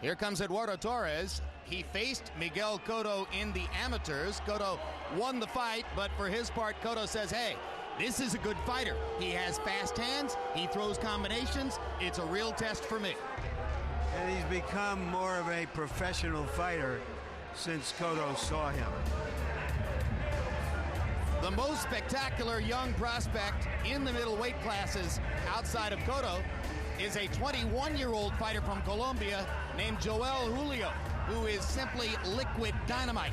Here comes Eduardo Torres. He faced Miguel Cotto in the amateurs. Cotto won the fight, but for his part, Cotto says, hey, this is a good fighter. He has fast hands. He throws combinations. It's a real test for me. And he's become more of a professional fighter since Cotto saw him. The most spectacular young prospect in the middleweight classes outside of Cotto is a 21-year-old fighter from Colombia named Joel Julio, who is simply liquid dynamite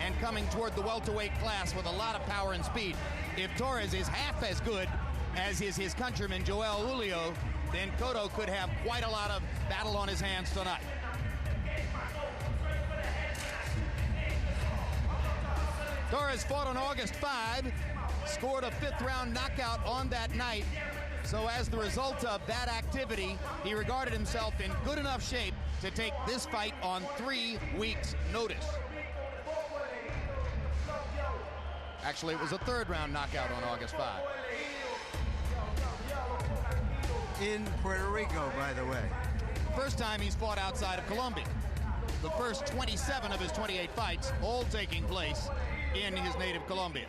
and coming toward the welterweight class with a lot of power and speed. If Torres is half as good as is his countryman Joel Julio, then Cotto could have quite a lot of battle on his hands tonight. Torres fought on August 5, scored a fifth-round knockout on that night. So as the result of that activity, he regarded himself in good enough shape to take this fight on 3 weeks' notice. Actually, it was a third-round knockout on August 5. In Puerto Rico, by the way. First time he's fought outside of Colombia. The first 27 of his 28 fights, all taking place in his native Colombia.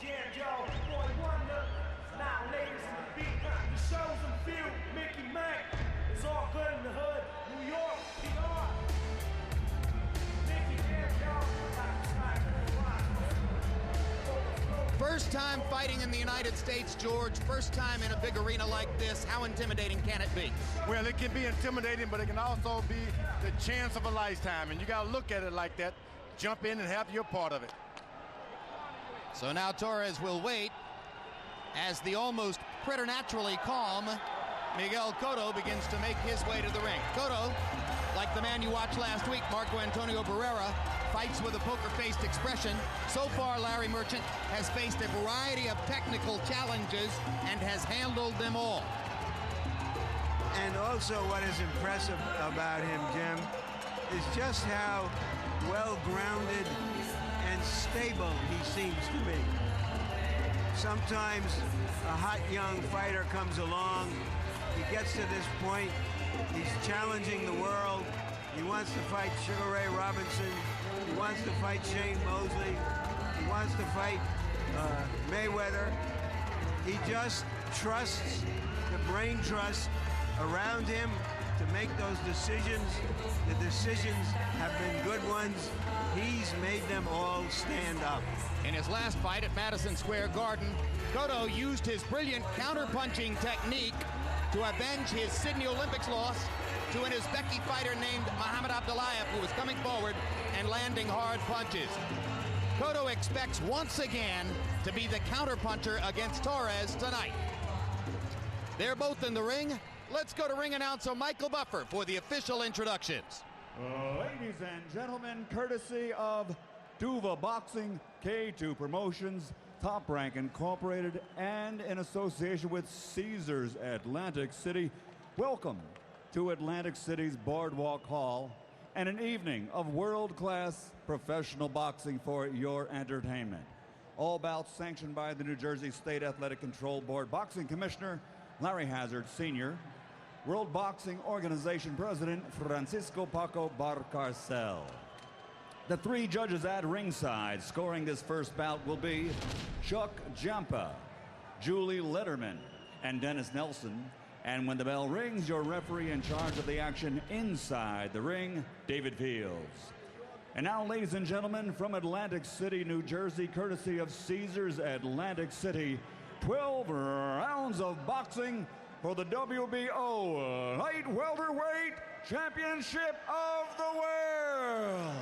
First time fighting in the United States, George. First time in a big arena like this. How intimidating can it be? Well, it can be intimidating, but it can also be the chance of a lifetime. And you got to look at it like that. Jump in and have your part of it. So now Torres will wait as the almost preternaturally calm Miguel Cotto begins to make his way to the ring. Cotto, like the man you watched last week, Marco Antonio Barrera, fights with a poker-faced expression. So far, Larry Merchant has faced a variety of technical challenges and has handled them all. And also what is impressive about him, Jim, is just how well-grounded and stable he seems to be. Sometimes a hot young fighter comes along, he gets to this point, he's challenging the world, he wants to fight Sugar Ray Robinson, he wants to fight Shane Mosley, he wants to fight Mayweather. He just trusts the brain trust around him to make those decisions. The decisions have been good ones. He's made them all stand up. In his last fight at Madison Square Garden, Cotto used his brilliant counter-punching technique to avenge his Sydney Olympics loss to an Uzbeki fighter named Muhammad Abdullayev, who was coming forward and landing hard punches. Cotto expects once again to be the counter-puncher against Torres tonight. They're both in the ring. Let's go to ring announcer Michael Buffer for the official introductions. Ladies and gentlemen, courtesy of Duva Boxing, K2 Promotions, Top Rank Incorporated, and in association with Caesars Atlantic City, welcome to Atlantic City's Boardwalk Hall and an evening of world-class professional boxing for your entertainment. All bouts sanctioned by the New Jersey State Athletic Control Board Boxing Commissioner Larry Hazard Sr., World Boxing Organization President Francisco Paco Barcarcel. The 3 judges at ringside scoring this first bout will be Chuck Jampa, Julie Letterman, and Dennis Nelson. And when the bell rings, your referee in charge of the action inside the ring, David Fields. And now, ladies and gentlemen, from Atlantic City, New Jersey, courtesy of Caesars Atlantic City, 12 rounds of boxing for the WBO Light Welterweight Championship of the World.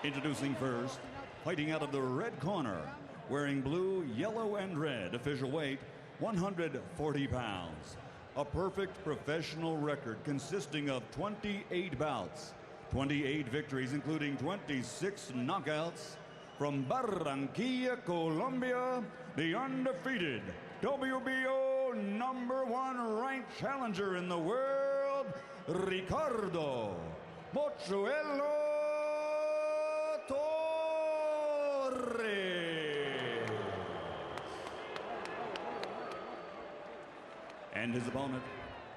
Introducing first, fighting out of the red corner, wearing blue, yellow, and red, official weight 140 pounds. A perfect professional record consisting of 28 bouts, 28 victories, including 26 knockouts. From Barranquilla, Colombia, the undefeated WBO #1 ranked challenger in the world, Ricardo Mochuelo Torres. And his opponent,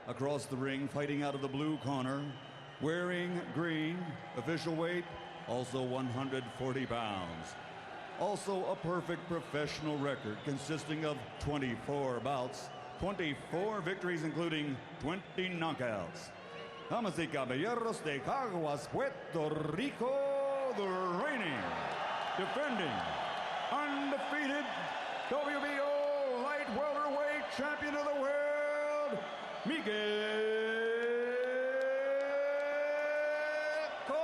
Across the ring, fighting out of the blue corner, wearing green, official weight, also 140 pounds. Also a perfect professional record consisting of 24 bouts, 24 victories, including 20 knockouts. Damas y caballeros de Caguas, Puerto Rico, the reigning, defending, undefeated WBO light welterweight champion of the world, Miguel Cotto.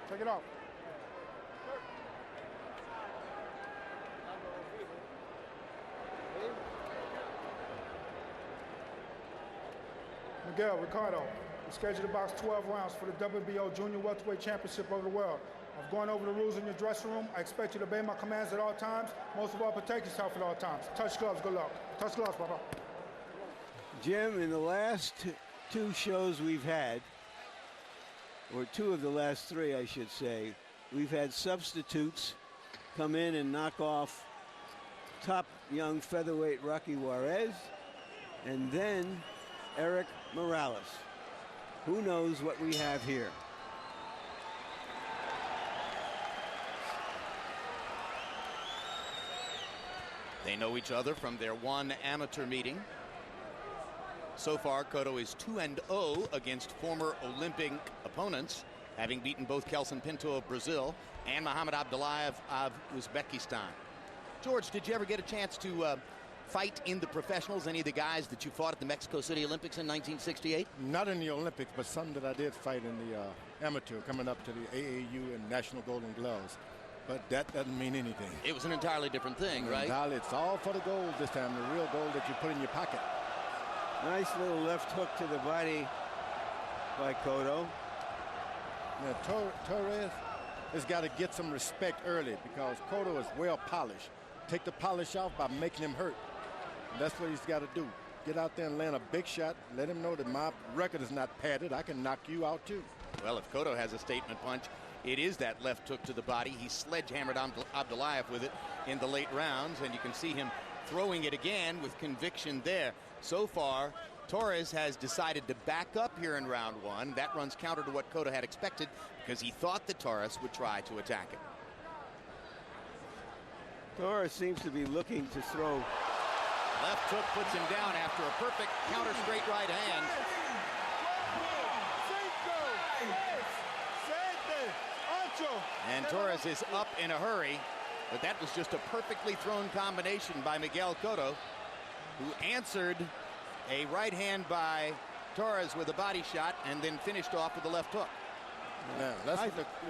Take it off. Miguel, Ricardo, we're scheduled to box 12 rounds for the WBO Junior Welterweight Championship of the world. I've gone over the rules in your dressing room. I expect you to obey my commands at all times. Most of all, protect yourself at all times. Touch gloves, good luck. Touch gloves, Papa. Jim, in the last two shows we've had, or two of the last three, I should say, we've had substitutes come in and knock off top young featherweight Rocky Juarez and then Eric Morales. Who knows what we have here? They know each other from their one amateur meeting. So far, Cotto is 2-0 against former Olympic opponents, having beaten both Kelson Pinto of Brazil and Muhammad Abdullayev of Uzbekistan. George, did you ever get a chance to fight in the professionals, any of the guys that you fought at the Mexico City Olympics in 1968? Not in the Olympics, but some that I did fight in the amateur, coming up to the AAU and National Golden Gloves. But that doesn't mean anything. It was an entirely different thing, right? Entirely. It's all for the gold this time, the real gold that you put in your pocket. Nice little left hook to the body by Cotto. Now, Torres has got to get some respect early because Cotto is well polished. Take the polish off by making him hurt. And that's what he's got to do. Get out there and land a big shot. Let him know that my record is not padded. I can knock you out, too. Well, if Cotto has a statement punch, it is that left hook to the body. He sledgehammered Abdullayev with it in the late rounds, and you can see him throwing it again with conviction there. So far, Torres has decided to back up here in round one. That runs counter to what Cotto had expected because he thought that Torres would try to attack him. Torres seems to be looking to throw. Left hook puts him down after a perfect counter straight right hand. And Torres is up in a hurry, but that was just a perfectly thrown combination by Miguel Cotto, who answered a right hand by Torres with a body shot and then finished off with the left hook. Yeah,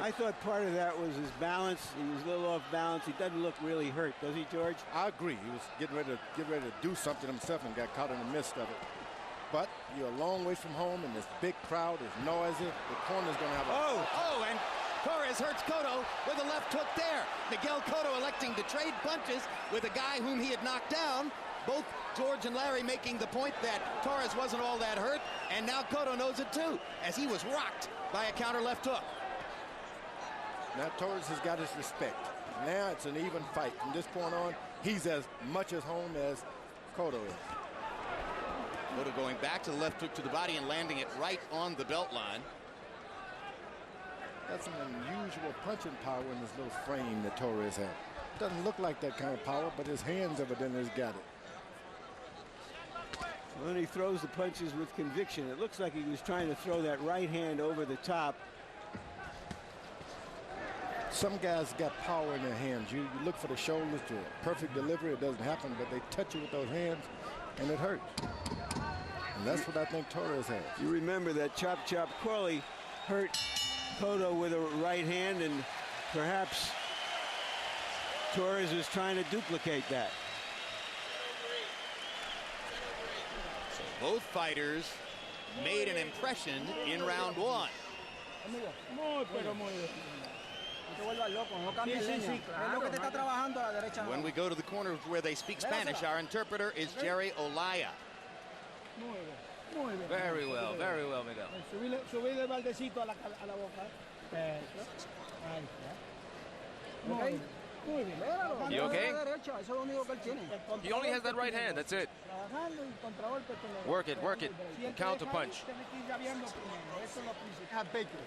I thought part of that was his balance. He was a little off balance. He doesn't look really hurt, does he, George? I agree. He was getting ready to do something himself and got caught in the midst of it. But you're a long way from home, and this big crowd is noisy. The corner's going to have a... And Torres hurts Cotto with a left hook there. Miguel Cotto electing to trade punches with a guy whom he had knocked down. Both George and Larry making the point that Torres wasn't all that hurt, and now Cotto knows it too, as he was rocked by a counter left hook. Now Torres has got his respect. Now it's an even fight. From this point on, he's as much at home as Cotto is. Cotto going back to the left hook to the body and landing it right on the belt line. That's an unusual punching power in this little frame that Torres has. Doesn't look like that kind of power, but his hands evidently has got it. When he throws the punches with conviction, it looks like he was trying to throw that right hand over the top. Some guys got power in their hands. You look for the shoulders to a perfect delivery. It doesn't happen, but they touch you with those hands, and it hurts. And that's what I think Torres has. You remember that Chop Chop Corley hurt Cotto with a right hand, and perhaps Torres is trying to duplicate that. Both fighters made an impression in round one. When we go to the corner where they speak Spanish, our interpreter is Jerry Olaya. Very well, Miguel. Subirle el baldecito a la boca. Eso. Ahí está. Muy bien. Muy bien. You okay? Derecha, eso es lo único que él tiene. He only has that right hand, that's it. Trabajando y contragolpe con los- Work it, work it. Si él Counter quiere punch. caer, tiene que ir llaveando primero. Eso es lo principal. Have bacon.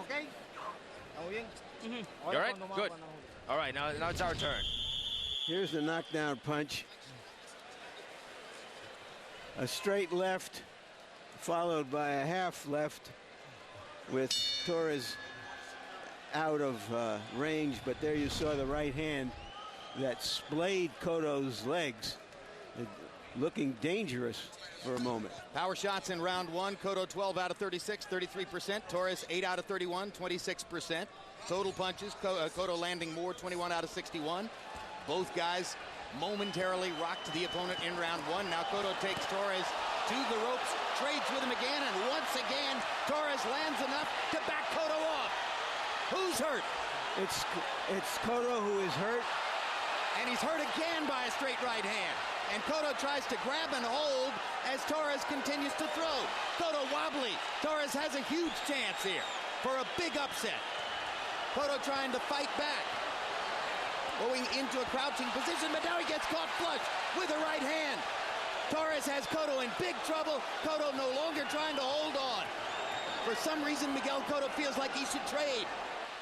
Okay? ¿Estamos bien? You all right? Good. All right, now it's our turn. Here's the knockdown punch. A straight left, followed by a half left with Torres out of range, but there you saw the right hand that splayed Cotto's legs, looking dangerous for a moment. Power shots in round one. Cotto 12 out of 36, 33%. Torres 8 out of 31, 26%. Total punches, Cotto landing more, 21 out of 61. Both guys momentarily rocked the opponent in round one. Now Cotto takes Torres to the ropes, trades with him again, and once again, Torres lands enough to back Cotto off. Who's hurt? It's Cotto who is hurt. And he's hurt again by a straight right hand. And Cotto tries to grab and hold as Torres continues to throw. Cotto wobbly. Torres has a huge chance here for a big upset. Cotto trying to fight back. Going into a crouching position, but now he gets caught flush with a right hand. Torres has Cotto in big trouble. Cotto no longer trying to hold on. For some reason, Miguel Cotto feels like he should trade.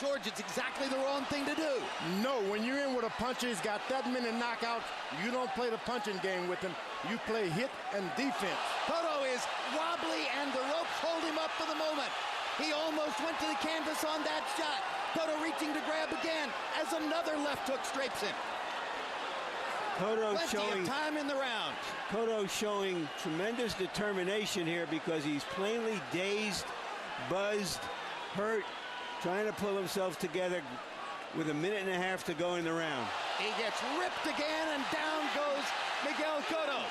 George, it's exactly the wrong thing to do. No, when you're in with a puncher, he's got that many knockouts. You don't play the punching game with him. You play hit and defense. Cotto is wobbly, and the ropes hold him up for the moment. He almost went to the canvas on that shot. Cotto reaching to grab again as another left hook scrapes him. Cotto Plenty showing of time in the round. Cotto showing tremendous determination here because he's plainly dazed, buzzed, hurt, trying to pull himself together with a minute and a half to go in the round. He gets ripped again, and down goes Miguel Cotto.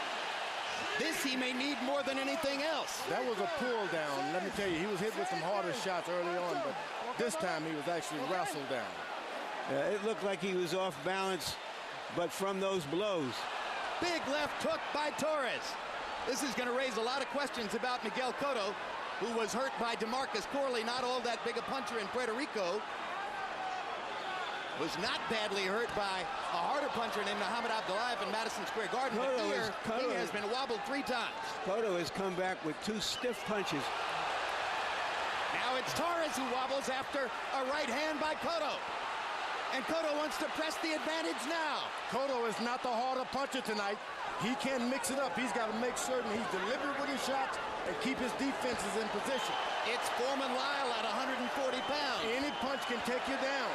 This he may need more than anything else. That was a pull down. Let me tell you, he was hit with some harder shots early on, but this time he was actually wrestled down. It looked like he was off balance, but from those blows. Big left hook by Torres. This is going to raise a lot of questions about Miguel Cotto, who was hurt by DeMarcus Corley, not all that big a puncher in Puerto Rico. Was not badly hurt by a harder puncher named Muhammad Abdullayev in Madison Square Garden. But here, he has been wobbled 3 times. Cotto has come back with 2 stiff punches. Now it's Torres who wobbles after a right hand by Cotto. And Cotto wants to press the advantage now. Cotto is not the harder puncher tonight. He can mix it up. He's got to make certain he's deliberate with his shots and keep his defenses in position. It's Foreman Lyle at 140 pounds. Any punch can take you down.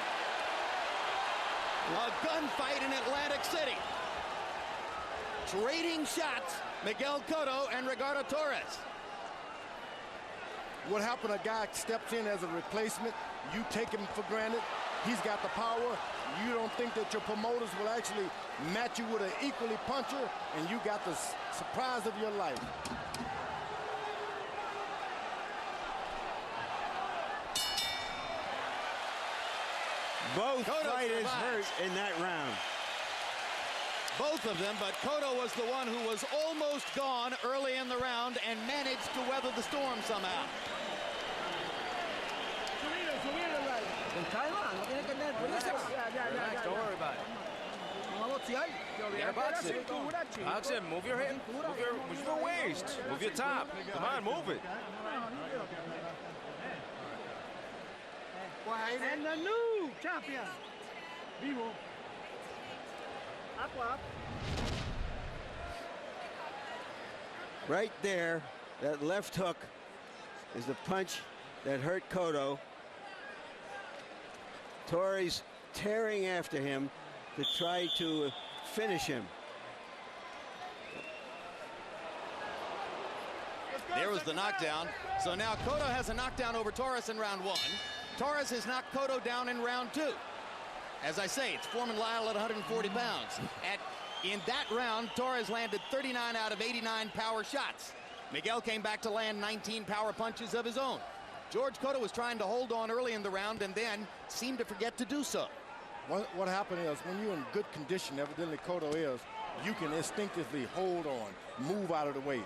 A gunfight in Atlantic City. Trading shots, Miguel Cotto and Ricardo Torres. What happened, a guy steps in as a replacement, you take him for granted, he's got the power, you don't think that your promoters will actually match you with an equally puncher, and you got the surprise of your life. Both Cotto fighters survives. hurt in that round. Both of them, but Cotto was the one who was almost gone early in the round and managed to weather the storm somehow. Relax, don't worry about it. Yeah, box it. Box it, move your hip, move your waist, move your top. Come on, move it. And the new champion, Vivo. Up. Right there, that left hook is the punch that hurt Cotto. Torres tearing after him to try to finish him. There was the knockdown. So now Cotto has a knockdown over Torres in round 1. Torres has knocked Cotto down in round 2. As I say, it's Foreman Lyle at 140 pounds. In that round, Torres landed 39 out of 89 power shots. Miguel came back to land 19 power punches of his own. George Cotto was trying to hold on early in the round and then seemed to forget to do so. What happened is, when you're in good condition, evidently Cotto is, you can instinctively hold on, move out of the way.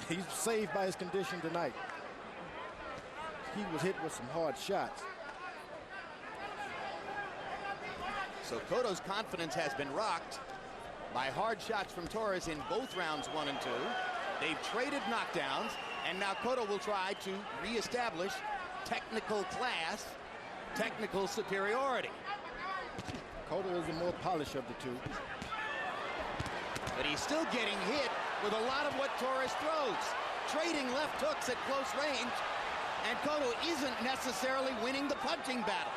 He's saved by his condition tonight. He was hit with some hard shots. So Cotto's confidence has been rocked by hard shots from Torres in both rounds 1 and 2. They've traded knockdowns, and now Cotto will try to reestablish technical class, technical superiority. Cotto is the more polished of the two. But he's still getting hit with a lot of what Torres throws. Trading left hooks at close range, and Cotto isn't necessarily winning the punching battle.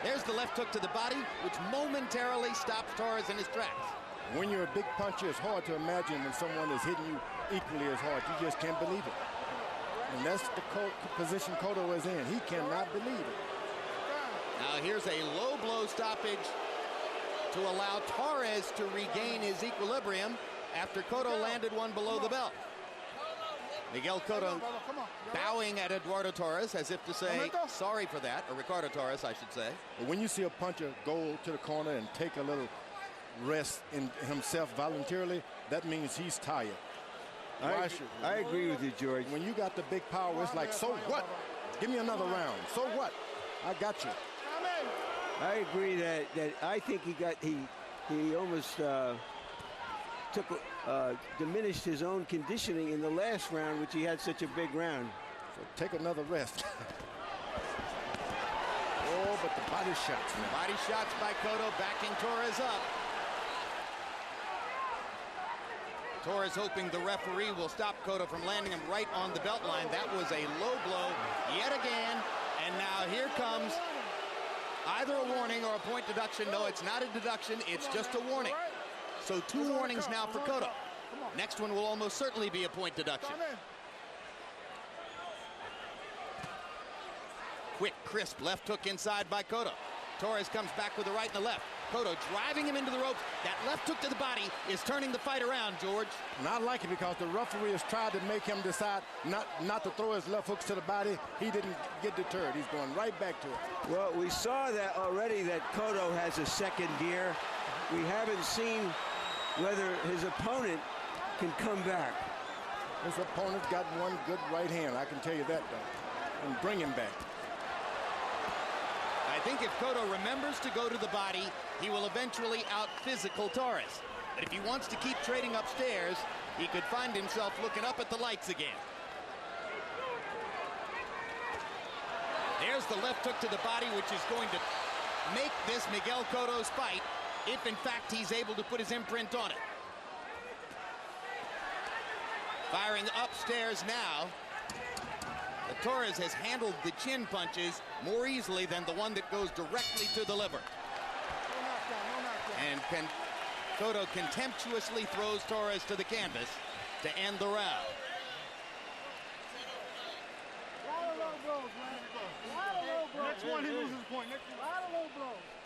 There's the left hook to the body, which momentarily stops Torres in his tracks. When you're a big puncher, it's hard to imagine when someone is hitting you equally as hard. You just can't believe it. And that's the position Cotto is in. He cannot believe it. Now here's a low blow stoppage to allow Torres to regain his equilibrium after Cotto landed one below the belt. Miguel Cotto bowing at Eduardo Torres as if to say sorry for that, or Ricardo Torres, I should say. But when you see a puncher go to the corner and take a little rest in himself voluntarily, that means he's tired. I agree with you, George. When you got the big power, it's like, so what? Give me another round. So what? I got you. I agree that I think he almost diminished his own conditioning in the last round, which he had such a big round. So take another rest. Oh, but the body shots, man. Body shots by Cotto, backing Torres up. Torres hoping the referee will stop Cotto from landing him right on the belt line. That was a low blow yet again. And now here comes either a warning or a point deduction. No, it's not a deduction. It's just a warning. So 2 warnings now for Cotto. Next one will almost certainly be a point deduction. Quick, crisp left hook inside by Cotto. Torres comes back with the right and the left. Cotto driving him into the ropes. That left hook to the body is turning the fight around, George. And I like it because the referee has tried to make him decide not to throw his left hooks to the body. He didn't get deterred. He's going right back to it. Well, we saw that already, that Cotto has a second gear. We haven't seen whether his opponent can come back. His opponent's got one good right hand, I can tell you that, though, and bring him back. I think if Cotto remembers to go to the body, he will eventually out-physical Torres. But if he wants to keep trading upstairs, he could find himself looking up at the lights again. There's the left hook to the body, which is going to make this Miguel Cotto's fight, if in fact he's able to put his imprint on it. Firing upstairs now. Torres has handled the chin punches more easily than the one that goes directly to the liver. And Cotto contemptuously throws Torres to the canvas to end the round. Next one, he loses point.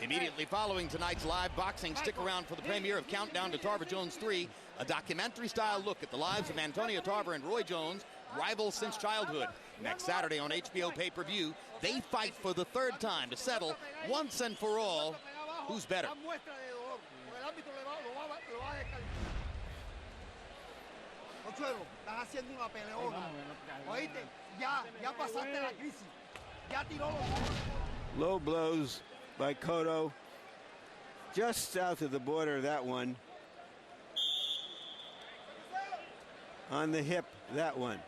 Immediately following tonight's live boxing, stick around for the premiere of Countdown to Tarver Jones 3, a documentary-style look at the lives of Antonio Tarver and Roy Jones, rivals since childhood. Next Saturday on HBO pay-per-view, they fight for the 3rd time to settle once and for all who's better. Low blows by Cotto, just south of the border, that one. On the hip, that one.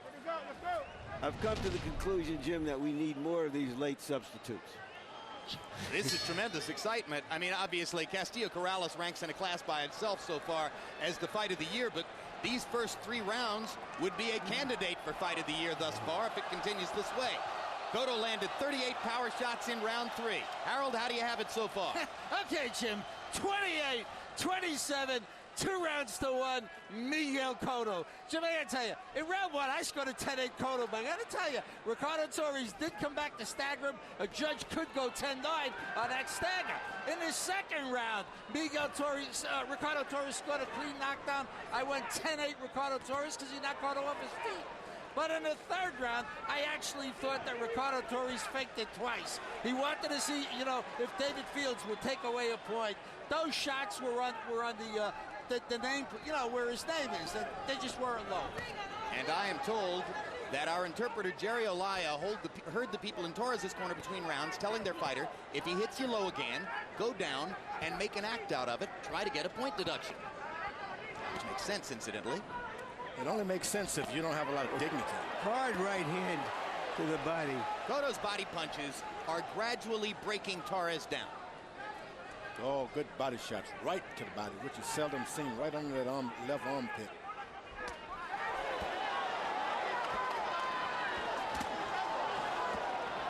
I've come to the conclusion, Jim, that we need more of these late substitutes. This is tremendous excitement. I mean, obviously, Castillo-Corrales ranks in a class by itself so far as the fight of the year, but these first 3 rounds would be a candidate for fight of the year thus far if it continues this way. Cotto landed 38 power shots in round 3. Harold, how do you have it so far? Okay, Jim, 28, 27, 2 rounds to 1, Miguel Cotto. Jim, I gotta tell you, in round 1, I scored a 10-8 Cotto, but I gotta tell you, Ricardo Torres did come back to stagger him. A judge could go 10-9 on that stagger. In the 2nd round, Ricardo Torres scored a clean knockdown. I went 10-8 Ricardo Torres because he knocked Cotto off his feet. But in the 3rd round, I actually thought that Ricardo Torres faked it twice. He wanted to see, if David Fields would take away a point. Those shots were on the the name, you know, where his name is. They just weren't low. And I am told that our interpreter, Jerry Olaya, heard the people in Torres' corner between rounds telling their fighter, if he hits you low again, go down and make an act out of it. Try to get a point deduction. Which makes sense, incidentally. It only makes sense if you don't have a lot of dignity. Hard right hand to the body. Cotto's body punches are gradually breaking Torres down. Oh, good body shots right to the body, which is seldom seen, right under that left armpit.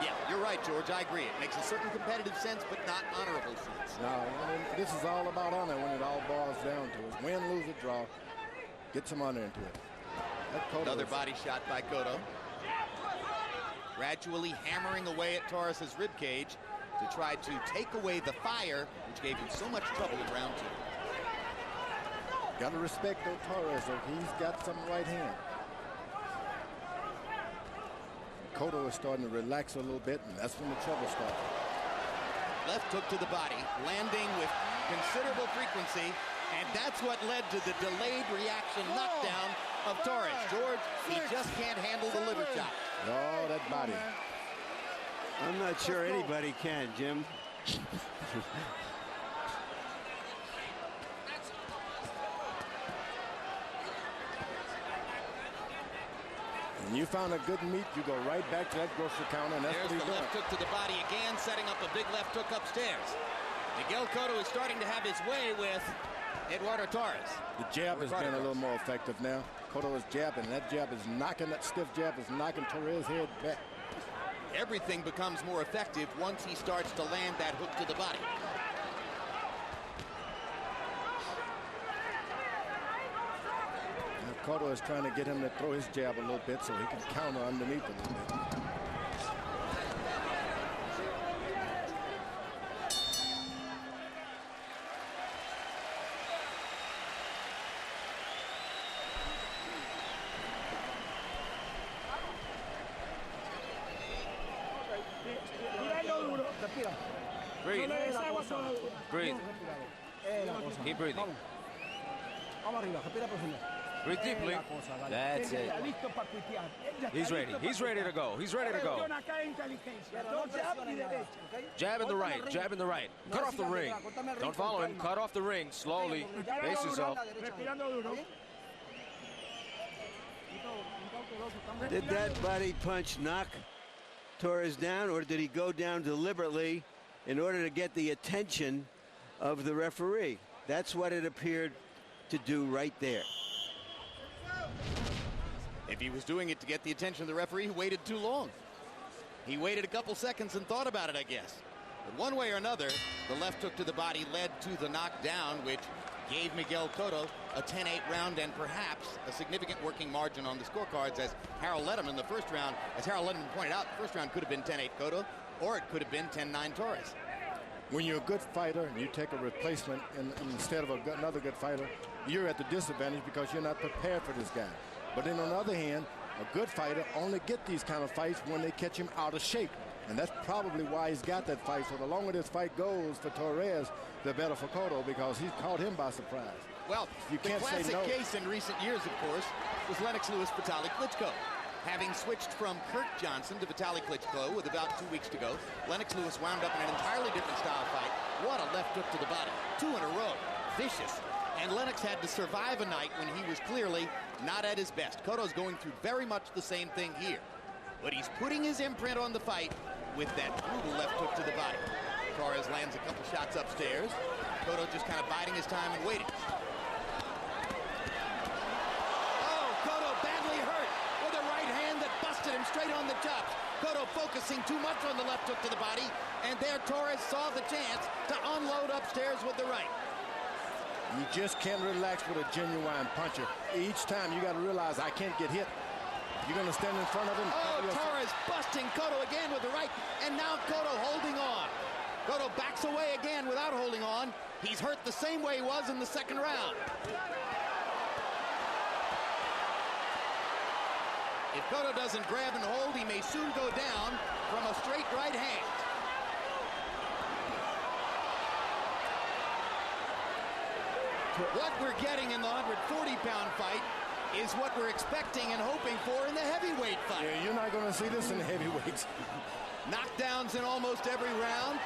Yeah, you're right, George. I agree. It makes a certain competitive sense, but not honorable sense. No, I mean, this is all about honor when it all boils down to it. Win, lose, or draw. Get some honor into it. Another body shot by Cotto. Gradually hammering away at Torres' ribcage to try to take away the fire, which gave him so much trouble in round 2. Got to respect Torres, though. He's got some right hand. Cotto is starting to relax a little bit, and that's when the trouble starts. Left hook to the body, landing with considerable frequency, and that's what led to the delayed reaction knockdown of Torres. George, he just can't handle the liver shot. Oh, that body. I'm not sure anybody can, Jim. When you found a good meat, you go right back to that grocery counter, and that's There's what he's the doing. left hook to the body again, setting up a big left hook upstairs. Miguel Cotto is starting to have his way with Eduardo Torres. The jab has been a little more effective now. Cotto is jabbing. That jab is knocking, that stiff jab is knocking Torres' head back. Everything becomes more effective once he starts to land that hook to the body. Now Cotto is trying to get him to throw his jab a little bit so he can counter underneath a little bit. Breathe. Breathe. Keep breathing. Breathe deeply. That's it. He's ready. He's ready to go. He's ready to go. Jab in the right. Jab in the right. Cut off the ring. Don't follow him. Cut off the ring. Slowly. Pace yourself. Did that body punch knock Torres down, or did he go down deliberately in order to get the attention of the referee? That's what it appeared to do right there. If he was doing it to get the attention of the referee, he waited too long. He waited a couple seconds and thought about it, I guess. But one way or another, the left hook to the body led to the knockdown, which gave Miguel Cotto a 10-8 round and perhaps a significant working margin on the scorecards, as Harold led him in the first round. As Harold Letterman pointed out, the first round could have been 10-8 Cotto, or it could have been 10-9 Torres. When you're a good fighter and you take a replacement instead of another good fighter, you're at the disadvantage because you're not prepared for this guy. But then on the other hand, a good fighter only get these kind of fights when they catch him out of shape. And that's probably why he's got that fight. So the longer this fight goes for Torres, the better for Cotto, because he's caught him by surprise. Well, you can't say no. The classic case in recent years, of course, was Lennox Lewis-Vitaly Klitschko. Having switched from Kurt Johnson to Vitaly Klitschko with about 2 weeks to go, Lennox Lewis wound up in an entirely different style fight. What a left hook to the body. 2 in a row. Vicious. And Lennox had to survive a night when he was clearly not at his best. Cotto's going through very much the same thing here. But he's putting his imprint on the fight with that brutal left hook to the body. Torres lands a couple shots upstairs. Cotto just kind of biding his time and waiting. Oh, Cotto badly hurt with a right hand that busted him straight on the chops. Cotto focusing too much on the left hook to the body, and there Torres saw the chance to unload upstairs with the right. You just can't relax with a genuine puncher. Each time you got to realize I can't get hit. You're going to stand in front of him. Oh, Torres busting Cotto again with the right, and now Cotto holding on. Cotto backs away again without holding on. He's hurt the same way he was in the second round. If Cotto doesn't grab and hold, he may soon go down from a straight right hand. What we're getting in the 140-pound fight is what we're expecting and hoping for in the heavyweight fight. Yeah, you're not going to see this in the heavyweights. Knockdowns in almost every round.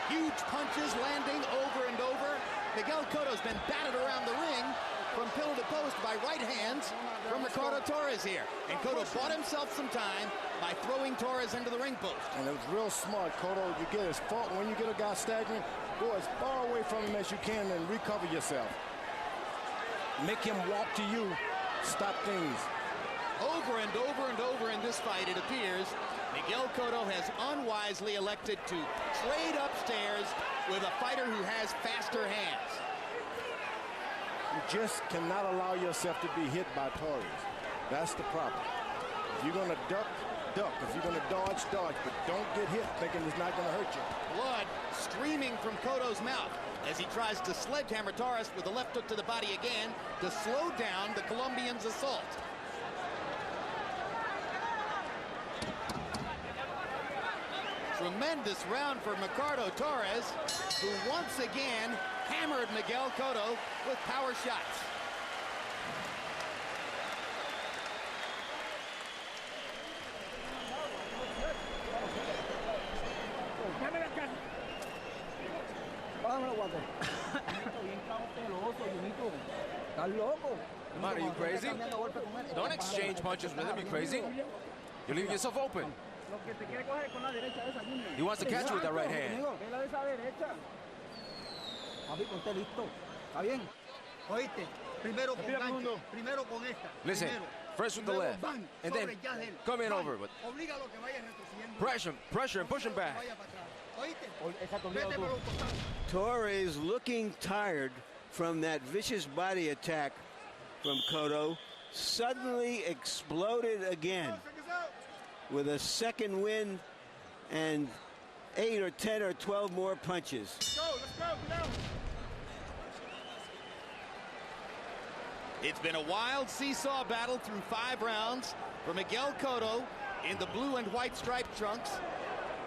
Huge punches landing over and over. Miguel Cotto's been batted around the ring from pillar to post by right hands from Ricardo Torres here. And Cotto bought himself some time by throwing Torres into the ring post. And it was real smart, Cotto. You get as far, when you get a guy staggering, go as far away from him as you can and recover yourself. Make him walk to you. Stop things. Over and over and over in this fight, it appears Miguel Cotto has unwisely elected to trade upstairs with a fighter who has faster hands. You just cannot allow yourself to be hit by Torres. That's the problem. If you're going to duck, duck. If you're going to dodge, dodge. But don't get hit thinking it's not going to hurt you. Blood streaming from Cotto's mouth as he tries to sledgehammer Torres with a left hook to the body again to slow down the Colombian's assault. Tremendous round for Ricardo Torres, who once again hammered Miguel Cotto with power shots. Come on, are you crazy? Don't exchange punches with him, you crazy? You're leaving yourself open. He wants to catch you with that right hand. Listen, first with the left, and then come in over, but pressure and push him back. Torres looking tired from that vicious body attack from Cotto, suddenly exploded again with a second wind and 8 or 10 or 12 more punches. Let's go. It's been a wild seesaw battle through 5 rounds for Miguel Cotto in the blue and white striped trunks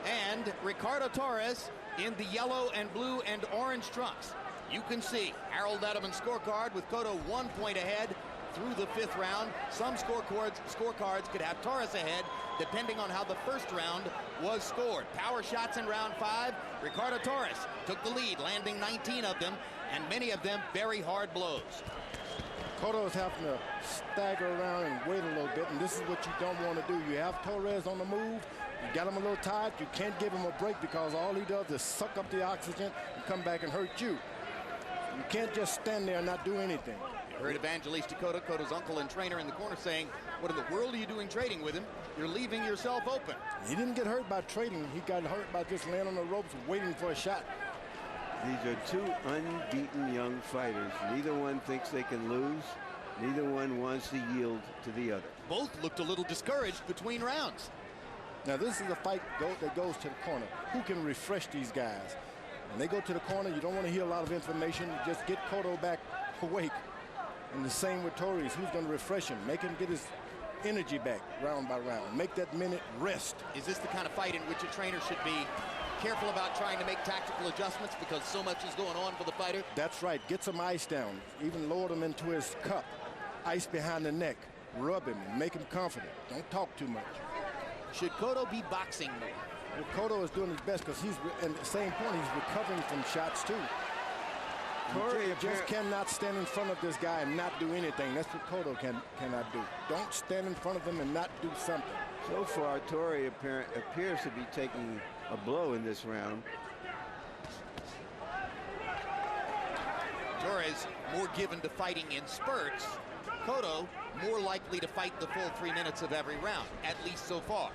and Ricardo Torres in the yellow and blue and orange trunks. You can see Harold Edelman's scorecard with Cotto 1 point ahead through the 5th round. Some scorecards could have Torres ahead depending on how the first round was scored. Power shots in round 5. Ricardo Torres took the lead, landing 19 of them, and many of them very hard blows. Cotto is having to stagger around and wait a little bit, and this is what you don't want to do. You have Torres on the move. You got him a little tired. You can't give him a break because all he does is suck up the oxygen and come back and hurt you. You can't just stand there and not do anything. You heard Evangelista Cotto, Cotto's uncle and trainer in the corner saying, what in the world are you doing trading with him? You're leaving yourself open. He didn't get hurt by trading. He got hurt by just laying on the ropes waiting for a shot. These are 2 unbeaten young fighters. Neither one thinks they can lose. Neither one wants to yield to the other. Both looked a little discouraged between rounds. Now this is a fight that goes to the corner. Who can refresh these guys? When they go to the corner, you don't want to hear a lot of information. Just get Cotto back awake. And the same with Torres. Who's going to refresh him? Make him get his energy back round by round. Make that minute rest. Is this the kind of fight in which a trainer should be careful about trying to make tactical adjustments because so much is going on for the fighter? That's right. Get some ice down. Even lower him into his cup. Ice behind the neck. Rub him and make him confident. Don't talk too much. Should Cotto be boxing more? Well, Cotto is doing his best because he's, at the same point, he's recovering from shots too. You just cannot stand in front of this guy and not do anything. That's what Cotto cannot do. Don't stand in front of him and not do something. So far, Torres appears to be taking a blow in this round. Torres more given to fighting in spurts. Cotto more likely to fight the full 3 minutes of every round, at least so far.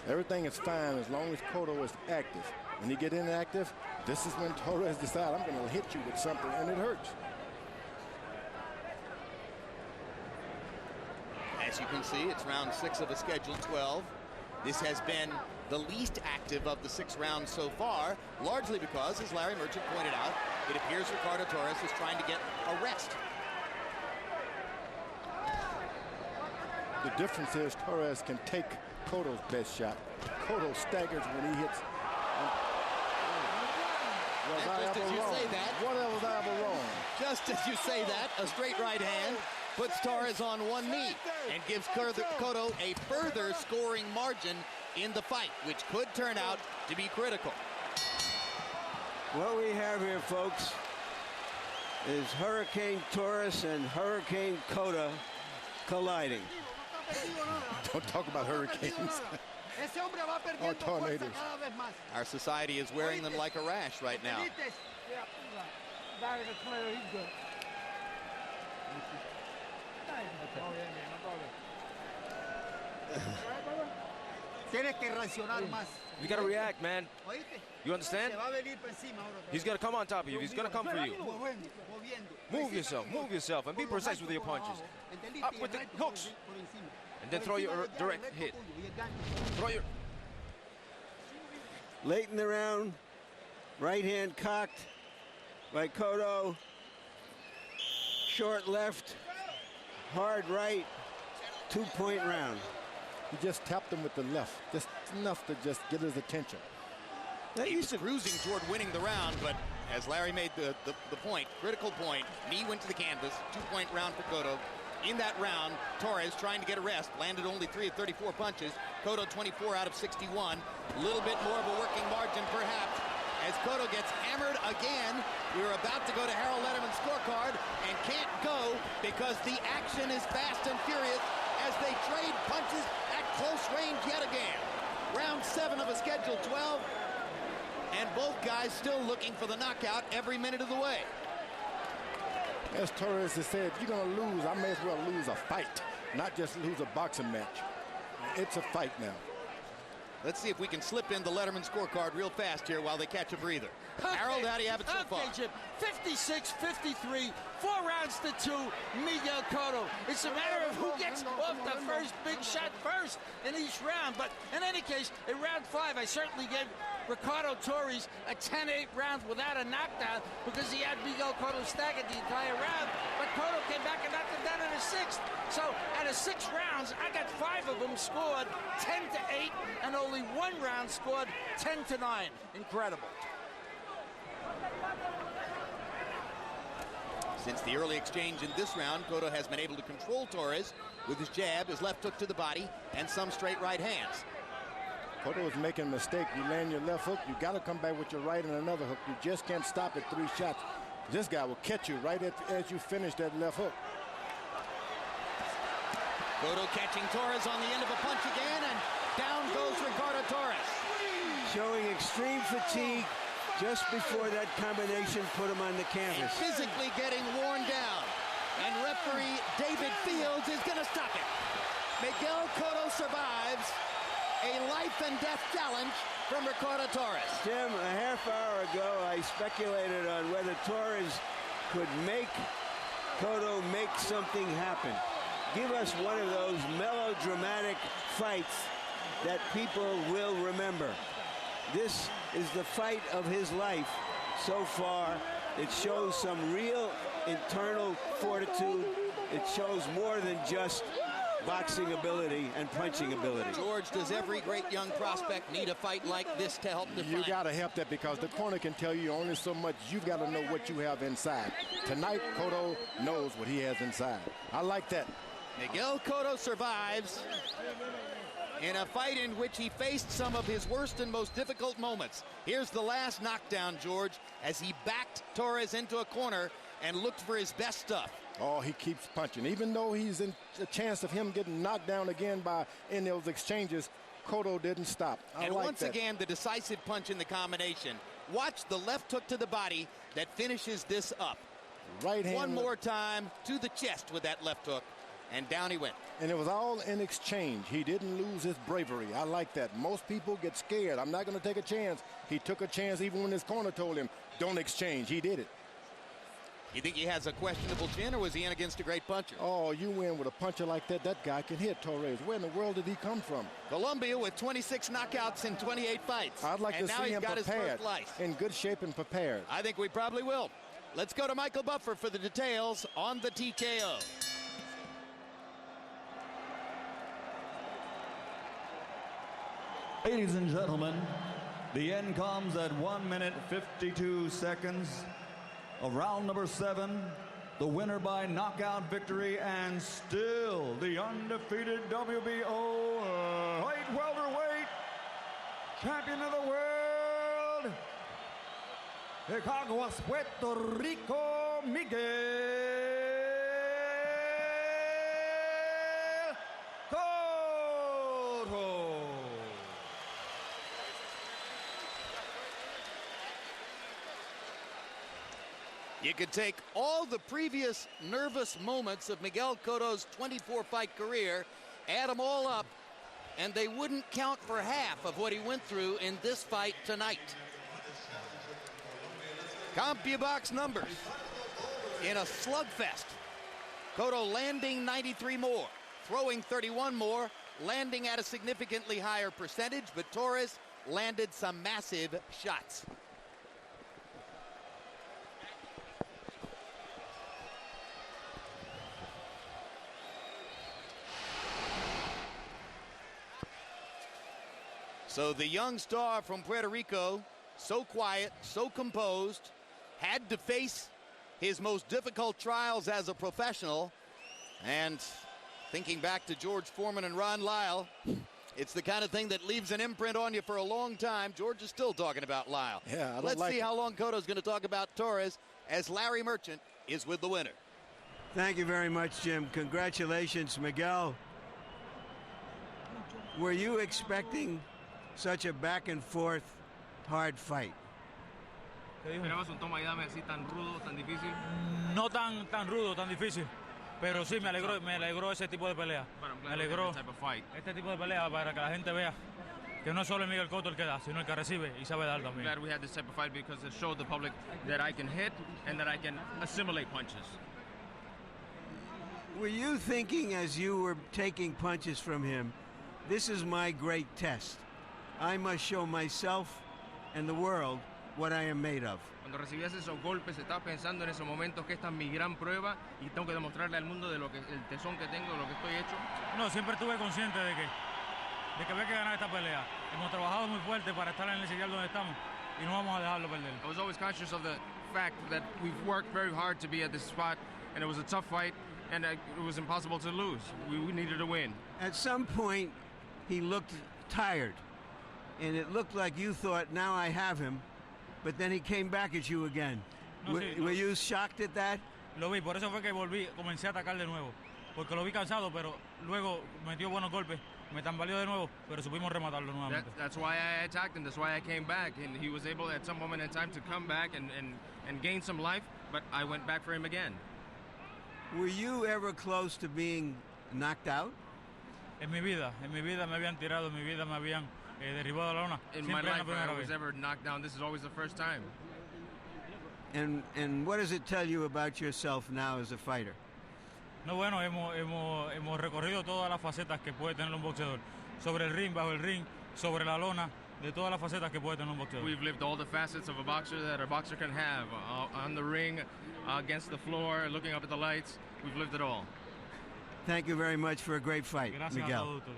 Everything is fine as long as Cotto is active. When you get inactive, this is when Torres decides, I'm going to hit you with something, and it hurts. As you can see, it's round 6 of a scheduled 12. This has been the least active of the 6 rounds so far, largely because, as Larry Merchant pointed out, it appears Ricardo Torres is trying to get a rest. The difference is Torres can take Cotto's best shot. Cotto staggers when he hits. Just as you say that, What was just as you say that, a straight right hand puts Torres on one knee and gives Cotto a further scoring margin in the fight, which could turn out to be critical. What we have here, folks, is Hurricane Torres and Hurricane Cotto colliding. Don't talk about hurricanes. Or tornadoes. Our society is wearing them like a rash right now. You gotta react, man. You understand? He's gonna come on top of you. He's gonna come for you. Move yourself, and be precise with your punches. Up with the hooks, and then throw your direct hit. Throw your... Late in the round, right hand cocked by Cotto. Short left, hard right, 2-point round. He just tapped him with the left, just enough to just get his attention. He was cruising toward winning the round, but as Larry made the point, critical point, knee went to the canvas, 2-point round for Cotto. In that round, Torres, trying to get a rest, landed only 3 of 34 punches. Cotto 24 out of 61. A little bit more of a working margin, perhaps, as Cotto gets hammered again. We were about to go to Harold Letterman's scorecard and can't go because the action is fast and furious as they trade punches at close range yet again. Round 7 of a scheduled 12, and both guys still looking for the knockout every minute of the way. As Torres has said, if you're going to lose, I may as well lose a fight, not just lose a boxing match. It's a fight now. Let's see if we can slip in the Letterman scorecard real fast here while they catch a breather. Okay. Harold, how do you have it so far? Okay, Jim. 56-53, 4 rounds to 2, Miguel Cotto. It's a matter of who gets off the first big shot first in each round. But in any case, in round 5, I certainly gave Ricardo Torres a 10-8 round without a knockdown because he had Miguel Cotto staggered the entire round. But Cotto came back and knocked him down in the 6th. So out of 6 rounds, I got 5 of them scored 10-8, and only 1 round scored 10-9. Incredible. Since the early exchange in this round, Cotto has been able to control Torres with his jab, his left hook to the body, and some straight right hands. Cotto is making a mistake. You land your left hook, you got to come back with your right and another hook. You just can't stop at 3 shots. This guy will catch you right as you finish that left hook. Cotto catching Torres on the end of a punch again, and down goes Ricardo Torres. Showing extreme fatigue just before that combination put him on the canvas. And physically getting worn down. And referee David Fields is going to stop it. Miguel Cotto survives a life and death challenge from Ricardo Torres. Jim, a half hour ago, I speculated on whether Torres could make Cotto make something happen. Give us one of those melodramatic fights that people will remember. This is the fight of his life so far. It shows some real internal fortitude. It shows more than just boxing ability and punching ability. George, does every great young prospect need a fight like this to help define? You got to help that because the corner can tell you only so much. You've got to know what you have inside. Tonight, Cotto knows what he has inside. I like that. Miguel Cotto survives in a fight in which he faced some of his worst and most difficult moments. Here's the last knockdown, George, as he backed Torres into a corner and looked for his best stuff. Oh, he keeps punching. Even though he's in a chance of him getting knocked down again in those exchanges, Cotto didn't stop. And once again, the decisive punch in the combination. Watch the left hook to the body that finishes this up. Right hand. One more time to the chest with that left hook. And down he went. And it was all in exchange. He didn't lose his bravery. I like that. Most people get scared. I'm not going to take a chance. He took a chance even when his corner told him, don't exchange. He did it. You think he has a questionable chin, or was he in against a great puncher? Oh, you win with a puncher like that. That guy can hit Torres. Where in the world did he come from? Colombia with 26 knockouts in 28 fights. I'd like to see him prepared, in good shape and prepared. I think we probably will. Let's go to Michael Buffer for the details on the TKO. Ladies and gentlemen, the end comes at 1 minute 52 seconds. of round number 7, the winner by knockout victory and still the undefeated WBO light welterweight champion of the world, Chicago, Puerto Rico, Miguel Cotto. You could take all the previous nervous moments of Miguel Cotto's 24-fight career, add them all up, and they wouldn't count for half of what he went through in this fight tonight. CompuBox numbers. In a slugfest, Cotto landing 93 more, throwing 31 more, landing at a significantly higher percentage, but Torres landed some massive shots. So the young star from Puerto Rico, so quiet, so composed, had to face his most difficult trials as a professional. And thinking back to George Foreman and Ron Lyle, it's the kind of thing that leaves an imprint on you for a long time. George is still talking about Lyle. Yeah, Let's see how long Cotto's going to talk about Torres as Larry Merchant is with the winner. Thank you very much, Jim. Congratulations, Miguel. Were you expecting such a back and forth hard fight? ¿Esperabas un toma y dame así tan rudo, tan difícil? No tan rudo, tan difícil, pero sí me alegró ese tipo de pelea. Me alegró este tipo de pelea para que la gente vea que no es solo Miguel Cotto el que da, sino el que recibe y sabe dar también. Glad we had this type of fight because it showed the public that I can hit and that I can assimilate punches. Were you thinking as you were taking punches from him, this is my great test? I must show myself and the world what I am made of. Cuando recibías esos golpes, estaba pensando en esos momentos que esta es mi gran prueba y tengo que demostrarle al mundo de lo que el tesón que tengo, de lo que estoy hecho. No, siempre estuve consciente de que había que ganar esta pelea. Hemos trabajado muy fuerte para estar en el sitio donde estamos y no vamos a dejarlo perder. I was always conscious of the fact that we've worked very hard to be at this spot, and it was a tough fight, and it was impossible to lose. We needed to win. At some point, he looked tired. And it looked like you thought, now I have him, but then he came back at you again. Were you shocked at that? Lo vi, por eso fue que volví, comencé a atacar de nuevo. Porque lo vi cansado, pero luego metió buenos golpes, me tambaleó de nuevo, pero supimos rematarlo nuevamente. That's why I attacked him, that's why I came back. And he was able at some moment in time to come back and gain some life, but I went back for him again. Were you ever close to being knocked out? En mi vida me habían tirado, en mi vida me habían derribado la lona. In my life, I was ever knocked down. This is always the first time. And what does it tell you about yourself now as a fighter? No, bueno, hemos recorrido todas las facetas que puede tener un boxeador. Sobre el ring, bajo el ring, sobre la lona, de todas las facetas que puede tener un boxeador. We've lived all the facets of a boxer that a boxer can have. On the ring, against the floor, looking up at the lights. We've lived it all. Thank you very much for a great fight, Gracias Miguel. a todos ustedes.